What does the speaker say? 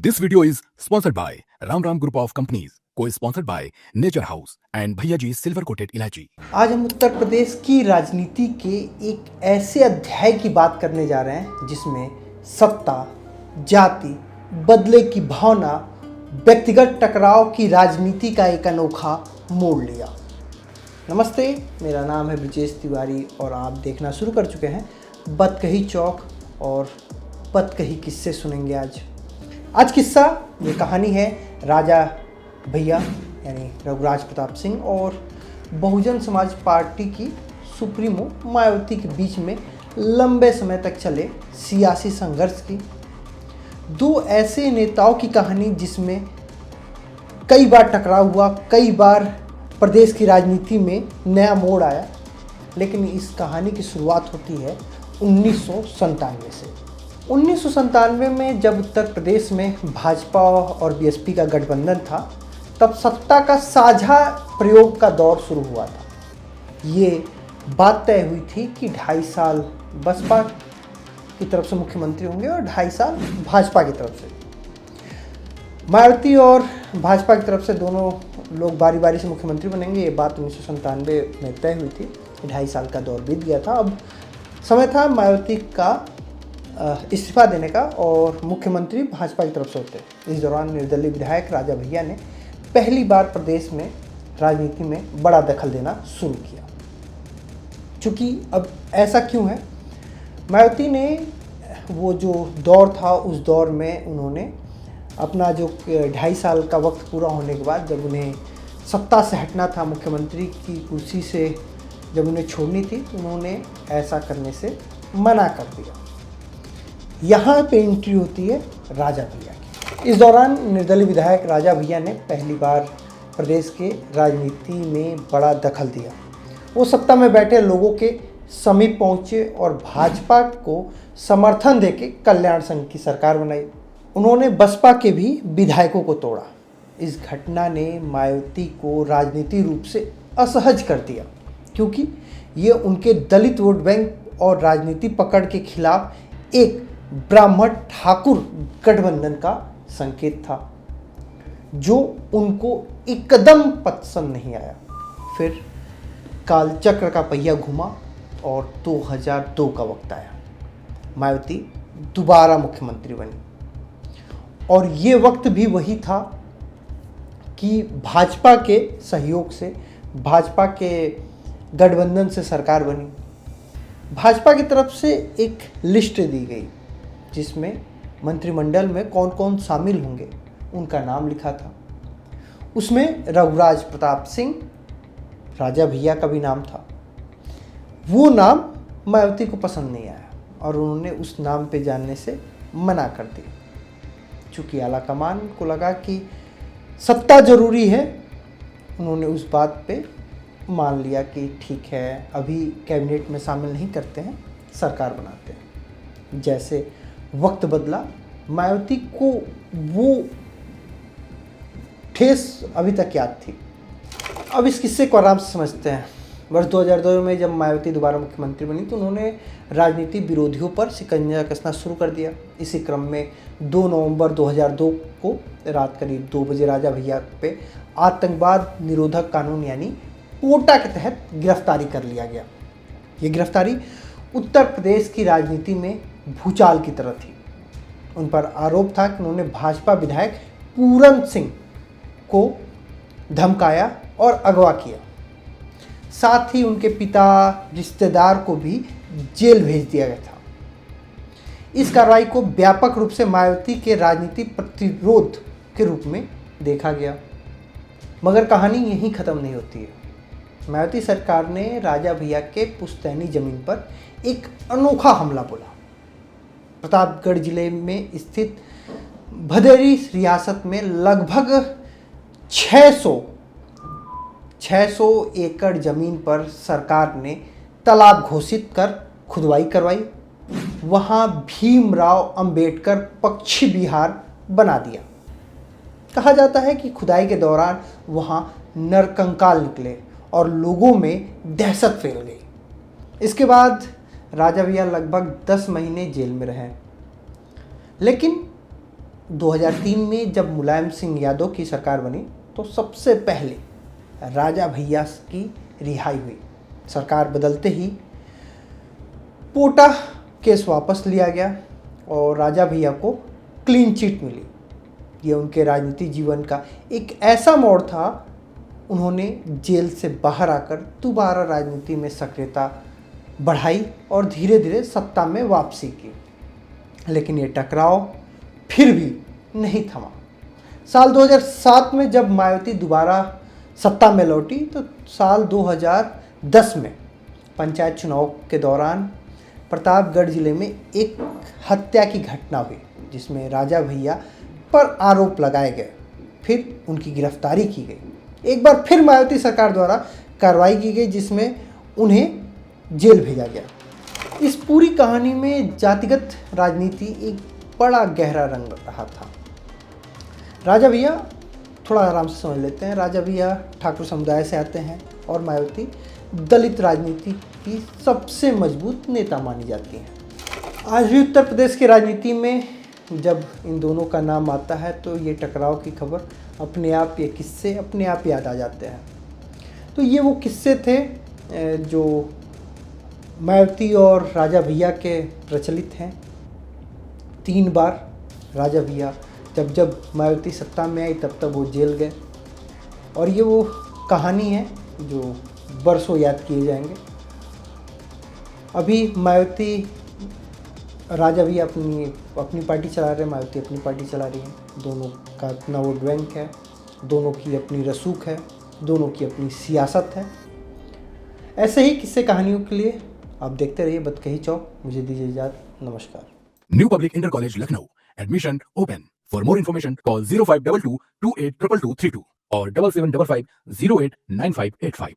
This video is sponsored by Ram Ram Group of Companies, co-sponsored by Nature House and Bhaiya Ji Silver Coated Ilachi. आज हम उत्तर प्रदेश की राजनीति के एक ऐसे अध्याय की बात करने जा रहे हैं जिसमें सत्ता, जाति, बदले की भावना, व्यक्तिगत टकराव की राजनीति का एक अनोखा मोड़ लिया। नमस्ते, मेरा नाम है ब्रिजेश तिवारी और आप देखना शुरू कर चुके हैं बतकही चौक और बतकही किस्से सुनेंगे आज किस्सा ये कहानी है राजा भैया यानी रघुराज प्रताप सिंह और बहुजन समाज पार्टी की सुप्रीमो मायावती के बीच में लंबे समय तक चले सियासी संघर्ष की। दो ऐसे नेताओं की कहानी जिसमें कई बार टकराव हुआ, कई बार प्रदेश की राजनीति में नया मोड़ आया, लेकिन इस कहानी की शुरुआत होती है 1997 से। 1997 में जब उत्तर प्रदेश में भाजपा और बीएसपी का गठबंधन था, तब सत्ता का साझा प्रयोग का दौर शुरू हुआ था। ये बात तय हुई थी कि 2.5 साल बसपा की तरफ से मुख्यमंत्री होंगे और 2.5 साल भाजपा की तरफ से। मायावती और भाजपा की तरफ से दोनों लोग बारी बारी से मुख्यमंत्री बनेंगे, ये बात 1997 में तय हुई थी। 2.5 साल का दौर बीत गया था। अब समय था मायावती का इस्तीफा देने का और मुख्यमंत्री भाजपा की तरफ से होते। इस दौरान निर्दलीय विधायक राजा भैया ने पहली बार प्रदेश में राजनीति में बड़ा दखल देना शुरू किया। चूँकि अब ऐसा क्यों है, मायावती ने वो जो दौर था उस दौर में उन्होंने अपना जो 2.5 साल का वक्त पूरा होने के बाद जब उन्हें सत्ता से हटना था, मुख्यमंत्री की कुर्सी से जब उन्हें छोड़नी थी, उन्होंने ऐसा करने से मना कर दिया। यहाँ पे एंट्री होती है राजा भैया की। इस दौरान निर्दलीय विधायक राजा भैया ने पहली बार प्रदेश के राजनीति में बड़ा दखल दिया। वो सत्ता में बैठे लोगों के समीप पहुँचे और भाजपा को समर्थन देके कल्याण संघ की सरकार बनाई। उन्होंने बसपा के भी विधायकों को तोड़ा। इस घटना ने मायावती को राजनीतिक रूप से असहज कर दिया, क्योंकि ये उनके दलित वोट बैंक और राजनीति पकड़ के खिलाफ एक ब्राह्मण ठाकुर गठबंधन का संकेत था, जो उनको एकदम पसंद नहीं आया। फिर कालचक्र का पहिया घुमा और 2002 का वक्त आया। मायावती दोबारा मुख्यमंत्री बनी और ये वक्त भी वही था कि भाजपा के सहयोग से, भाजपा के गठबंधन से सरकार बनी। भाजपा की तरफ से एक लिस्ट दी गई जिसमें मंत्रिमंडल में कौन कौन शामिल होंगे उनका नाम लिखा था। उसमें रघुराज प्रताप सिंह, राजा भैया का भी नाम था। वो नाम मायावती को पसंद नहीं आया और उन्होंने उस नाम पे जानने से मना कर दिया। चूँकि आला कमान को लगा कि सत्ता जरूरी है, उन्होंने उस बात पे मान लिया कि ठीक है, अभी कैबिनेट में शामिल नहीं करते हैं, सरकार बनाते हैं। जैसे वक्त बदला, मायावती को वो ठेस अभी तक याद थी। अब इस किस्से को आराम से समझते हैं। वर्ष 2002 में जब मायावती दोबारा मुख्यमंत्री बनी तो उन्होंने राजनीति विरोधियों पर शिकंजा कसना शुरू कर दिया। इसी क्रम में 2 नवंबर 2002 को रात करीब 2 बजे राजा भैया पे आतंकवाद निरोधक कानून यानी पोटा के तहत गिरफ्तारी कर लिया गया। ये गिरफ्तारी उत्तर प्रदेश की राजनीति में भूचाल की तरह थी। उन पर आरोप था कि उन्होंने भाजपा विधायक पूरन सिंह को धमकाया और अगवा किया। साथ ही उनके पिता, रिश्तेदार को भी जेल भेज दिया गया था। इस कार्रवाई को व्यापक रूप से मायावती के राजनीतिक प्रतिरोध के रूप में देखा गया। मगर कहानी यहीं ख़त्म नहीं होती है। मायावती सरकार ने राजा भैया के पुश्तैनी जमीन पर एक अनोखा हमला बोला। प्रतापगढ़ जिले में स्थित भदेरी रियासत में लगभग 600 एकड़ जमीन पर सरकार ने तालाब घोषित कर खुदवाई करवाई। वहां भीमराव अंबेडकर पक्षी विहार बना दिया। कहा जाता है कि खुदाई के दौरान वहां नरकंकाल निकले और लोगों में दहशत फैल गई। इसके बाद राजा भैया लगभग 10 महीने जेल में रहे, लेकिन 2003 में जब मुलायम सिंह यादव की सरकार बनी तो सबसे पहले राजा भैया की रिहाई हुई। सरकार बदलते ही पोटा केस वापस लिया गया और राजा भैया को क्लीन चिट मिली। ये उनके राजनीतिक जीवन का एक ऐसा मोड़ था, उन्होंने जेल से बाहर आकर दोबारा राजनीति में सक्रियता बढ़ाई और धीरे धीरे सत्ता में वापसी की। लेकिन ये टकराव फिर भी नहीं थमा। साल 2007 में जब मायावती दोबारा सत्ता में लौटी तो साल 2010 में पंचायत चुनाव के दौरान प्रतापगढ़ जिले में एक हत्या की घटना हुई, जिसमें राजा भैया पर आरोप लगाए गए। फिर उनकी गिरफ्तारी की गई। एक बार फिर मायावती सरकार द्वारा कार्रवाई की गई, जिसमें उन्हें जेल भेजा गया। इस पूरी कहानी में जातिगत राजनीति एक बड़ा गहरा रंग रहा था। राजा भैया, थोड़ा आराम से समझ लेते हैं, राजा भैया ठाकुर समुदाय से आते हैं और मायावती दलित राजनीति की सबसे मजबूत नेता मानी जाती हैं। आज भी उत्तर प्रदेश की राजनीति में जब इन दोनों का नाम आता है तो ये टकराव की खबर अपने आप, ये किस्से अपने आप याद आ जाते हैं। तो ये वो किस्से थे जो मायावती और राजा भैया के प्रचलित हैं। 3 बार राजा भैया जब मायावती सत्ता में आई तब वो जेल गए, और ये वो कहानी है जो बरसों याद किए जाएंगे। अभी मायावती, राजा भैया अपनी पार्टी चला रहे हैं, मायावती अपनी पार्टी चला रही है। दोनों का अपना वोट बैंक है, दोनों की अपनी रसूख है, दोनों की अपनी सियासत है। ऐसे ही किस्से कहानियों के लिए आप देखते रहिए बतकही चौक। मुझे दीजिए इजाजत, नमस्कार। New Public Inter College Lucknow. Admission open. For more information, call 0522 282232 or 7755 089585.